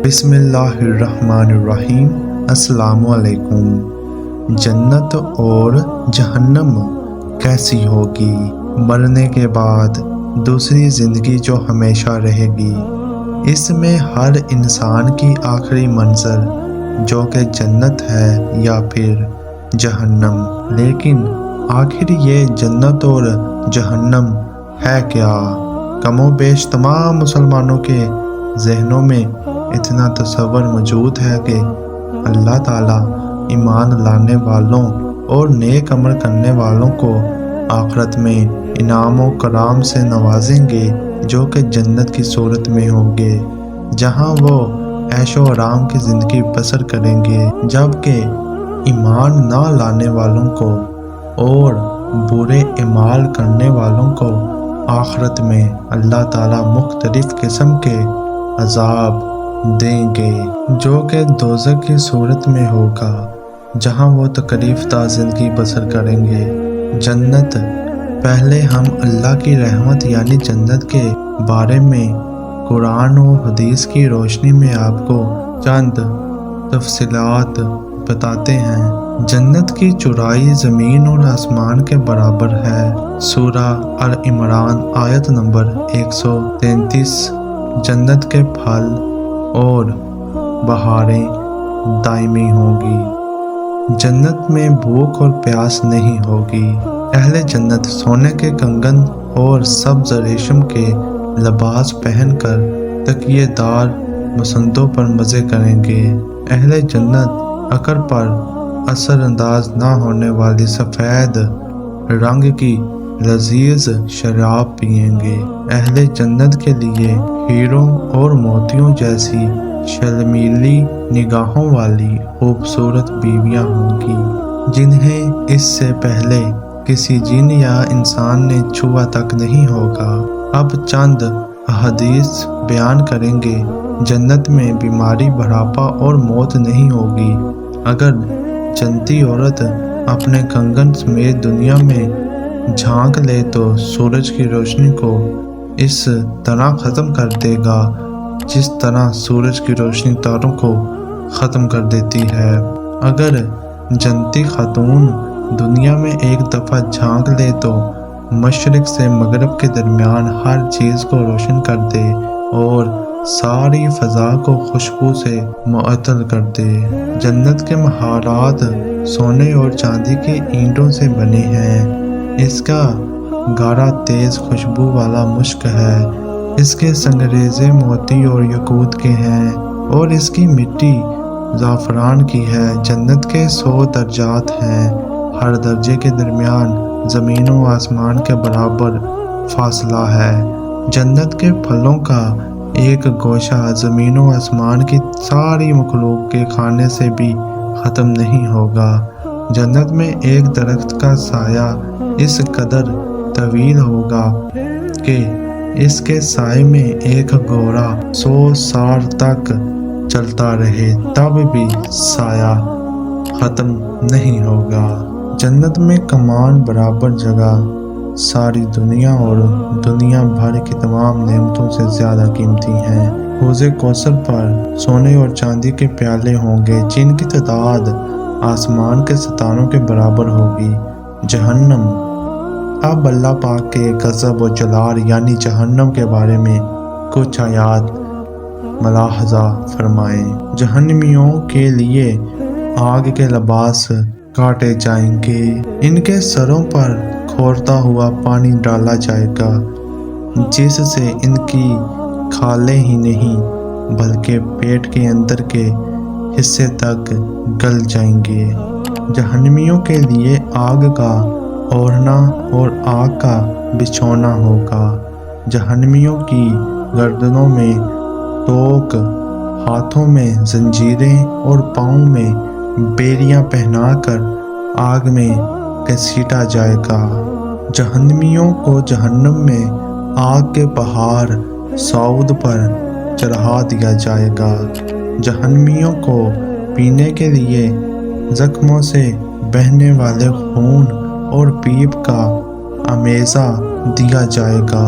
بسم اللہ الرحمن الرحیم۔ السلام علیکم۔ جنت اور جہنم کیسی ہوگی؟ مرنے کے بعد دوسری زندگی جو ہمیشہ رہے گی، اس میں ہر انسان کی آخری منزل جو کہ جنت ہے یا پھر جہنم۔ لیکن آخر یہ جنت اور جہنم ہے کیا؟ کم و بیش تمام مسلمانوں کے ذہنوں میں اتنا تصور موجود ہے کہ اللہ تعالیٰ ایمان لانے والوں اور نیک عمل کرنے والوں کو آخرت میں انعام و کرام سے نوازیں گے، جو کہ جنت کی صورت میں ہوں گے، جہاں وہ عیش و آرام کی زندگی بسر کریں گے، جبکہ ایمان نہ لانے والوں کو اور برے اعمال کرنے والوں کو آخرت میں اللہ تعالیٰ مختلف قسم کے عذاب دیں گے، جو کہ دوزخ کی صورت میں ہوگا، جہاں وہ تکلیف دہ زندگی بسر کریں گے۔ جنت، پہلے ہم اللہ کی رحمت یعنی جنت کے بارے میں قرآن و حدیث کی روشنی میں آپ کو چند تفصیلات بتاتے ہیں۔ جنت کی چوڑائی زمین اور آسمان کے برابر ہے۔ سورہ العمران آیت نمبر 133۔ جنت کے پھل اور بہاریں دائمی ہوں گی۔ جنت میں بھوک اور پیاس نہیں ہوگی۔ اہل جنت سونے کے کنگن اور سبز ریشم کے لباس پہن کر تکیے دار مسندوں پر مزے کریں گے۔ اہل جنت عقل پر اثر انداز نہ ہونے والی سفید رنگ کی لذیذ شراب پئیں گے۔ اہل جنت کے لیے ہیروں اور موتیوں جیسی شرمیلی نگاہوں والی خوبصورت بیویاں ہوں گی، جنہیں اس سے پہلے کسی جن یا انسان نے چھوا تک نہیں ہوگا۔ اب چند احادیث بیان کریں گے۔ جنت میں بیماری، بڑھاپا اور موت نہیں ہوگی۔ اگر جنتی عورت اپنے کنگن سمیت دنیا میں جھانک لے تو سورج کی روشنی کو اس طرح ختم کر دے گا جس طرح سورج کی روشنی تاروں کو ختم کر دیتی ہے۔ اگر جنتی خاتون دنیا میں ایک دفعہ جھانک لے تو مشرق سے مغرب کے درمیان ہر چیز کو روشن کر دے اور ساری فضا کو خوشبو سے معطل کر دے۔ جنت کے محلات سونے اور چاندی کے اینٹوں سے بنے ہیں۔ اس کا گارا تیز خوشبو والا مشک ہے۔ اس کے سنگریزے موتی اور یاقوت کے ہیں اور اس کی مٹی زعفران کی ہے۔ جنت کے 100 درجات ہیں۔ ہر درجے کے درمیان زمین و آسمان کے برابر فاصلہ ہے۔ جنت کے پھلوں کا ایک گوشہ زمین و آسمان کی ساری مخلوق کے کھانے سے بھی ختم نہیں ہوگا۔ جنت میں ایک درخت کا سایہ اس قدر طویل ہوگا کہ اس کے سائے میں ایک گھوڑا 100 سال تک چلتا رہے تب بھی سایہ ختم نہیں ہوگا۔ جنت میں کمان برابر جگہ ساری دنیا اور دنیا بھر کی تمام نعمتوں سے زیادہ قیمتی ہیں۔ حوض کوثر پر سونے اور چاندی کے پیالے ہوں گے جن کی تعداد آسمان کے ستاروں کے برابر ہوگی۔ جہنم، اب اللہ پاک کے غضب و جلال یعنی جہنم کے بارے میں کچھ آیات ملاحظہ فرمائیں۔ جہنمیوں کے لیے آگ کے لباس کاٹے جائیں گے، ان کے سروں پر کھولتا ہوا پانی ڈالا جائے گا جس سے ان کی کھالیں ہی نہیں بلکہ پیٹ کے اندر کے حصے تک گل جائیں گے۔ جہنمیوں کے لیے آگ کا اوڑھنا اور آگ کا بچھونا ہوگا۔ جہنمیوں کی گردنوں میں توق، ہاتھوں میں زنجیریں اور پاؤں میں بیڑیاں پہنا کر آگ میں گھسیٹا جائے گا۔ جہنمیوں کو جہنم میں آگ کے پہاڑ صعود پر چڑھا دیا جائے گا۔ جہنمیوں کو پینے کے لیے زخموں سے بہنے والے خون اور پیپ کا امیزہ دیا جائے گا۔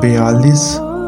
42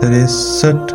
63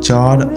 4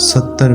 70